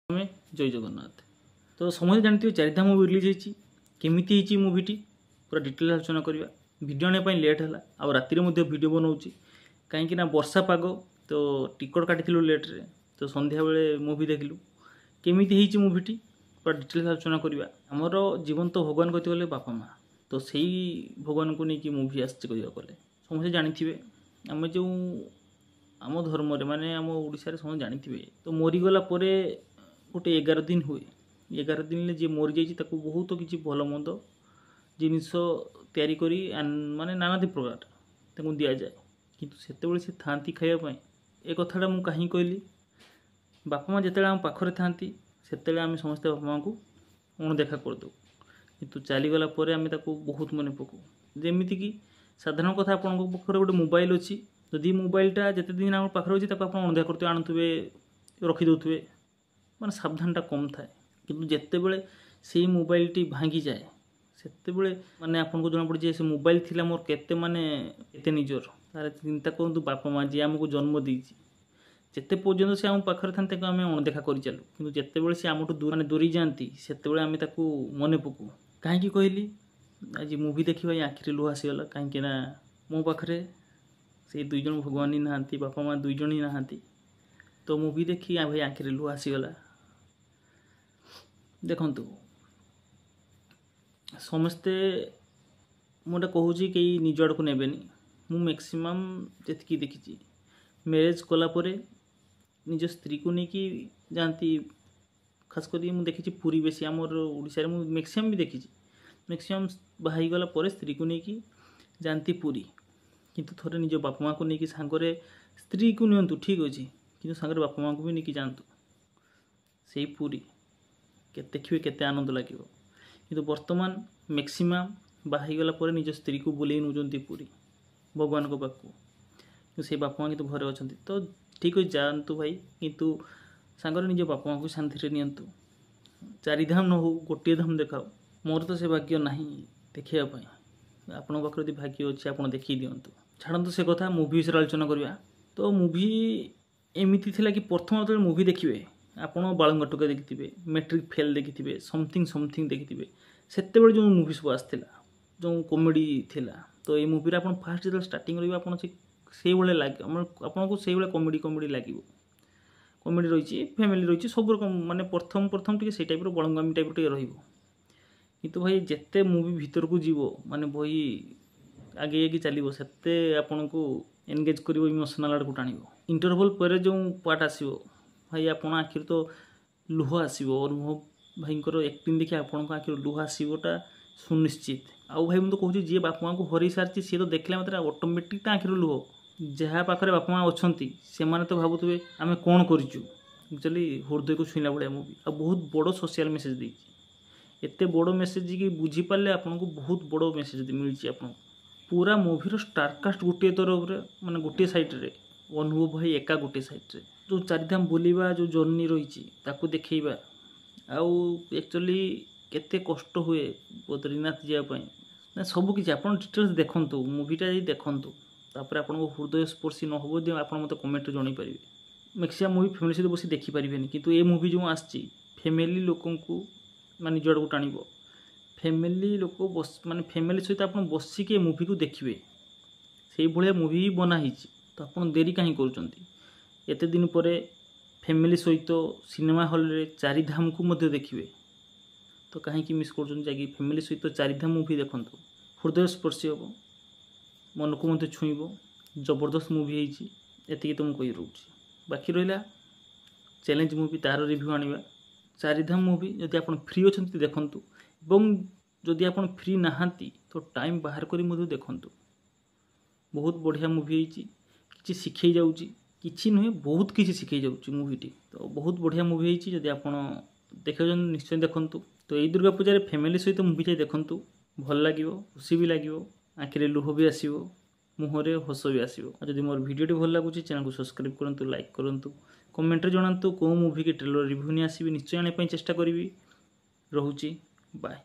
में जय जगन्नाथ। तो समझे जानते चारिधाम मूवी रिलीज होती केमी होती मूवीटी पूरा डिटेल आलोचना करवा वीडियो आने लेट है आ राति वीडियो बनाऊँ कहीं वर्षा पाग तो टिकट काटी लेट्रे तो संध्या बेले मूवी देखलु केमी होती मूवीटी पूरा डिटेल आलोचना करवा आमर जीवन तो भगवान कहते गले बापा माँ तो सही भगवान को लेकिन मूवी आसके समझे जानी आम जो आम धर्म माने आम ओडिशा समझ जानी तो मरीगला गोटे 11 दिन हुए 11 दिन जी मरी जा बहुत किसी भल मंद जिनस तैयारी करी माने नानादी प्रकार दि जाए किंतु सेते से था खायापी ए कथाटा मुझे कहीं कहली बापा माँ जिते आम पाखे था से आम समस्ते बापा माँ को अणदेखा करदे किंतु चलीगला आम बहुत मन पकू जमीती कि साधारण कथा आपन पाखे गोटे मोबाइल अच्छी जदि मोबाइलटा जिते दिन आम पाखे अच्छी अणदेखा करते आणुवे रखिदे माने सावधानटा कम थाए किंतु जिते बड़े से मोबाइल टी भांगी जाए सेते माने आपन को जना पड़े से मोबाइल थिला मोर केते माने केते निजर तार चिंता करंतु बापा माँ जी आमको जन्म देइछि जिते पर्यंत से आम पाखे था आम अणदेखा कर चलू किंतु जिते बड़े से आमठू दूर दूरी जाती से आम मन पकू कहीं कहली आज मूवी देखा आखिरी लुह आसीगला कहीं मो पाखे से दुई जन भगवान ही नहांती बापा माँ दुई जन ही नहांती तो मूवी देखी भाई आखिरी लुह आसीगला देखंतु समस्ते मुझे कहूँ कई निज आड़ को नेबेनी मु मैक्सिमम जी देखी मैरेज कलापर निज स्त्री को लेकिन जाती खासकर मुझे देखी पूरी बेसी आमर ओडिशा रे मैक्सिमम भी देखी मैक्सिमम बाहरी गला पर स्त्री को लेकिन जाती पूरी किंतु थोड़े निज बापा माँ को लेकिन सांगरे स्त्री को नियंतु ठीक अच्छे किंतु सांगरे बापा माँ को भी लेकिन जातु से पूरी देखिए केते आनंद लगे किंतु वर्तमान मैक्सिमम बाहरी गला पर निज स्त्री को बुले नौकरी पूरी भगवान को पाक से बापा माँ कितु घरे अच्छा तो ठीक अच्छे जातु भाई किंतु सांगरे निज बापा माँ को शांति नियंतु चारिधाम न हो गोटे धाम देखाओ मोर तो से भाग्य ना देखापी आपण पाखे भाग्य अच्छे आप देखी दिंतु छाड़ू से कथा मूवी विषय आलोचना करवा तो मूवी एमती थी कि प्रथम जो मूवी देखिए आपण बालंगा टोका देखिथे मैट्रिक फेल देखिथे समथिंग देखिथे से जो मूवी सब आसला जो कॉमेडी थिला तो ये मूवी आप फास्ट जो स्टार्टिंग रही आप से लगे आपको से कॉमेडी लगे कॉमेडी रही फैमिली रही सब रकम माने प्रथम टे से टाइप बड़ंगामी टाइप टे किंतु भाई जिते मूवी भीतर को जीव माने बही आगे चलो से आपन को एनगेज कर इमोशनल आड़ को टाण इंटरवल पर जो पार्ट आसो भाई आप आखिर तो लुह आसो अनुभव भाईंकर एक्टिंग देखिए आपन आखिर लुह आसोटा सुनिश्चित आउ भाई मुझे कहूँ जी बापा माँ को हरई सारी सी तो देखला मतलब ऑटोमेटिक आखिर लुह जहाँ पाखे बापा माँ अच्छा से तो भावुए आम कौन करूँ एक्चुअली हृदय को छुईला भाया मूवी आ बहुत बड़ सोशल मेसेज दी एत बड़ मेसेज कि बुझीपारे आपन को बहुत बड़ मेसेज मिली आप पूरा मूवीर स्टारकास्ट गोटे तरफ माने गोटे सैड्रे अनुभव भाई एका गोटे सैड्रे जो चारिधाम बुलवा जो जर्नी रही देखा आउ एक्चुअली केते कष्ट हुए बद्रीनाथ जावाई सबकि आप डिटेल्स देखु मूवीटा देखु तापर आपको हृदय स्पर्शी न हो आप मतलब कमेंट जन पारे मैक्सिमम मूवी फैमिली सहित बस देखिपारे किंतु ये मूवी जो आसी फैमिली लोक माने निज आड़ टाण फैमिली लोक बस माने फैमिली सहित आप बसिक मूवी को देखिए से भाया मूवी ही बनाई तो आप देरी कहीं कर दिन पर फैमिली सहित सिनेमा हॉल रे चारिधाम को मध्य देखिए तो कहीं मिस कर फैमिली सहित चारिधाम मूवी देखु हृदय स्पर्शी हम मन को मत छुईब जबरदस्त मूवी होती तो मुझे रोचे बाकी रहा चैलेंज मूवी तार रिव्यू आनिबा चारिधाम मूवी जदि आप फ्री अच्छा देखु जदि आप फ्री नहांती तो टाइम बाहर कर देखु बहुत बढ़िया मूवी कि शिखे जाऊँगी किसी नुहे बहुत किसी शिखे जाऊँगी मूवीटी तो बहुत बढ़िया मूवी होती जदि आप देखा निश्चय देखु तो यही दुर्गा पूजा फैमिली सहित मूवी देखु भल लगे खुशी भी लगे आखिरे लुह भी आसो मुहरे हस भी आसो जदि मोर वीडियोटी भल लगुच चैनल को सब्सक्राइब करूँ लाइक करूँ कमेंट जनातु कौ मूवी के ट्रेलर रिव्यू नहीं आसबि निश्चय आने चेष्टा करी रोचे बाय।